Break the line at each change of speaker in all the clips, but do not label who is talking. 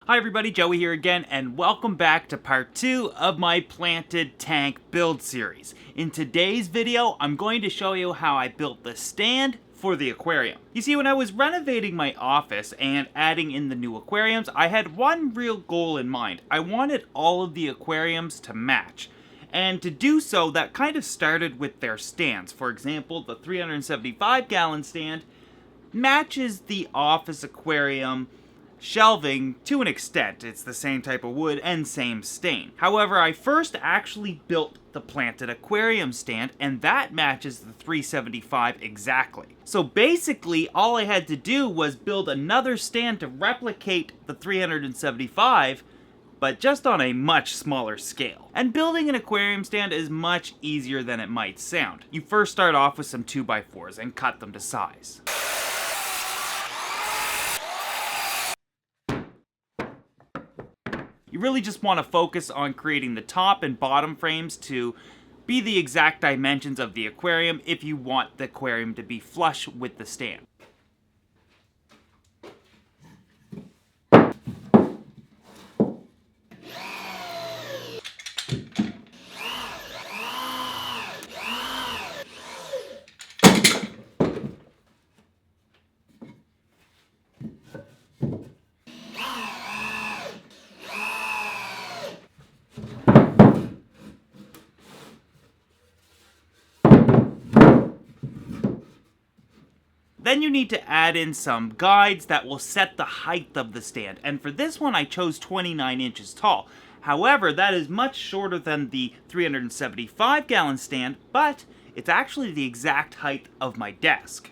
Hi everybody, Joey here again, and welcome back to part 2 of my planted tank build series. In today's video, I'm going to show you how I built the stand for the aquarium. You see, when I was renovating my office and adding in the new aquariums, I had one real goal in mind. I wanted all of the aquariums to match. And to do so, that kind of started with their stands. For example, the 375-gallon stand matches the office aquarium shelving to an extent. It's the same type of wood and same stain. However, I first actually built the planted aquarium stand, and that matches the 375 exactly. So basically, all I had to do was build another stand to replicate the 375, but just on a much smaller scale. And building an aquarium stand is much easier than it might sound. You first start off with some 2x4s and cut them to size. You really just want to focus on creating the top and bottom frames to be the exact dimensions of the aquarium if you want the aquarium to be flush with the stand. Then you need to add in some guides that will set the height of the stand, and for this one I chose 29 inches tall. However, that is much shorter than the 375-gallon stand, but it's actually the exact height of my desk.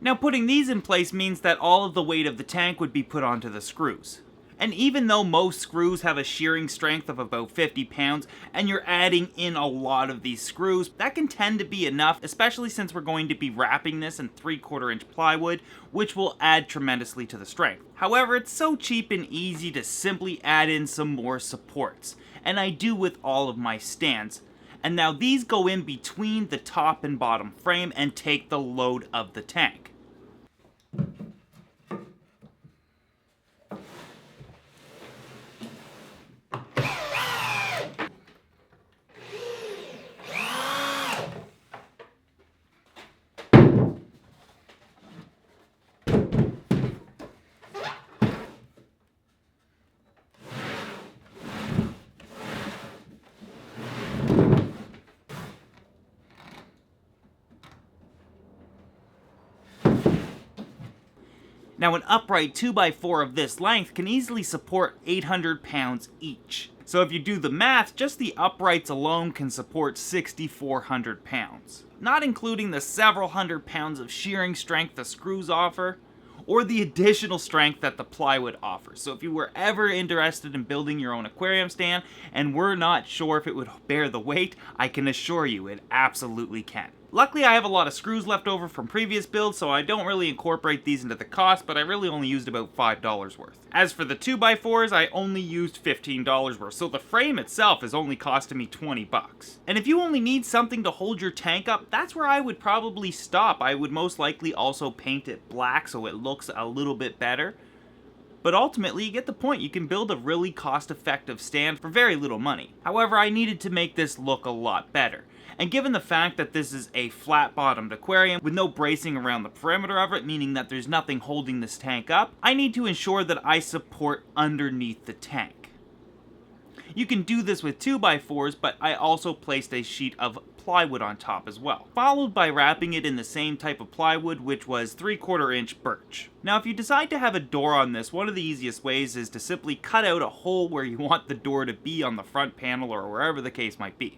Now, putting these in place means that all of the weight of the tank would be put onto the screws. And even though most screws have a shearing strength of about 50 pounds, and you're adding in a lot of these screws, that can tend to be enough, especially since we're going to be wrapping this in 3/4 inch plywood, which will add tremendously to the strength. However, it's so cheap and easy to simply add in some more supports, and I do with all of my stands. And now these go in between the top and bottom frame and take the load of the tank. Now, an upright 2x4 of this length can easily support 800 pounds each. So if you do the math, just the uprights alone can support 6,400 pounds. Not including the several hundred pounds of shearing strength the screws offer, or the additional strength that the plywood offers. So if you were ever interested in building your own aquarium stand and were not sure if it would bear the weight, I can assure you it absolutely can. Luckily, I have a lot of screws left over from previous builds, so I don't really incorporate these into the cost, but I really only used about $5 worth. As for the 2x4s, I only used $15 worth, so the frame itself is only costing me 20 bucks. And if you only need something to hold your tank up, that's where I would probably stop. I would most likely also paint it black so it looks a little bit better. But ultimately, you get the point. You can build a really cost-effective stand for very little money. However, I needed to make this look a lot better. And given the fact that this is a flat-bottomed aquarium with no bracing around the perimeter of it, meaning that there's nothing holding this tank up, I need to ensure that I support underneath the tank. You can do this with 2x4s, but I also placed a sheet of plywood on top as well, followed by wrapping it in the same type of plywood, which was 3/4 inch birch. Now, if you decide to have a door on this, one of the easiest ways is to simply cut out a hole where you want the door to be on the front panel or wherever the case might be.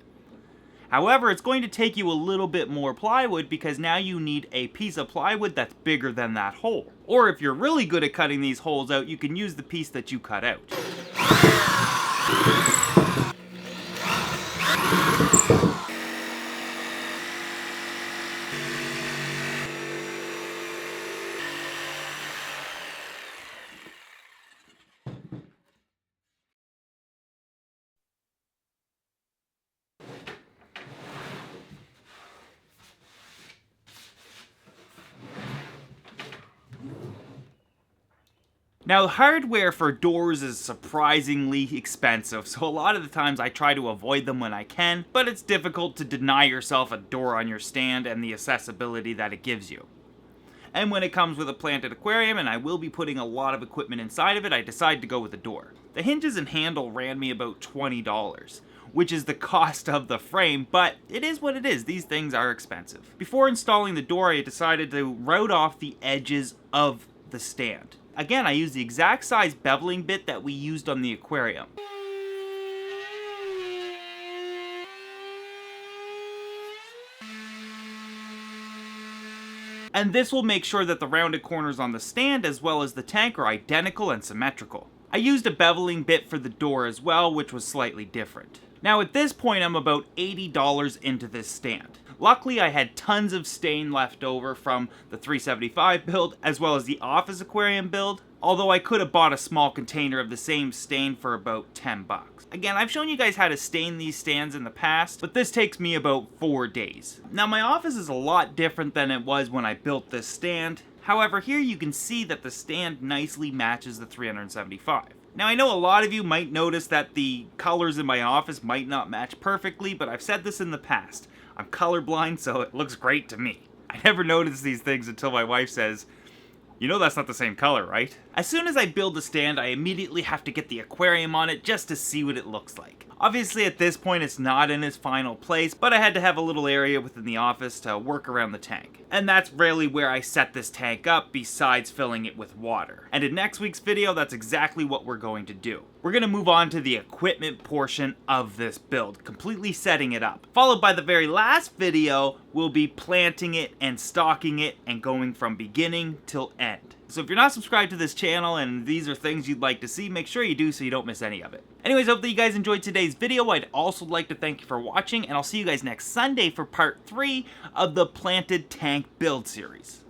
However, it's going to take you a little bit more plywood because now you need a piece of plywood that's bigger than that hole. Or if you're really good at cutting these holes out, you can use the piece that you cut out. Now, hardware for doors is surprisingly expensive, so a lot of the times I try to avoid them when I can, but it's difficult to deny yourself a door on your stand and the accessibility that it gives you. And when it comes with a planted aquarium, and I will be putting a lot of equipment inside of it, I decided to go with a door. The hinges and handle ran me about $20, which is the cost of the frame, but it is what it is. These things are expensive. Before installing the door, I decided to route off the edges of the stand. Again, I used the exact size beveling bit that we used on the aquarium. And this will make sure that the rounded corners on the stand as well as the tank are identical and symmetrical. I used a beveling bit for the door as well, which was slightly different. Now at this point I'm about $80 into this stand. Luckily I had tons of stain left over from the 375 build as well as the office aquarium build, although I could have bought a small container of the same stain for about 10 bucks. Again, I've shown you guys how to stain these stands in the past, but this takes me about 4 days. Now my office is a lot different than it was when I built this stand. However, here you can see that the stand nicely matches the 375. Now I know a lot of you might notice that the colors in my office might not match perfectly, but I've said this in the past. I'm colorblind, so it looks great to me. I never noticed these things until my wife says, "You know that's not the same color, right?" As soon as I build the stand, I immediately have to get the aquarium on it just to see what it looks like. Obviously at this point it's not in its final place, but I had to have a little area within the office to work around the tank. And that's really where I set this tank up besides filling it with water. And in next week's video, that's exactly what we're going to do. We're going to move on to the equipment portion of this build, completely setting it up. Followed by the very last video, we'll be planting it and stocking it and going from beginning till end. So if you're not subscribed to this channel and these are things you'd like to see, make sure you do so you don't miss any of it. Anyways, I hope that you guys enjoyed today's video. I'd also like to thank you for watching, and I'll see you guys next Sunday for part 3 of the Planted Tank build series.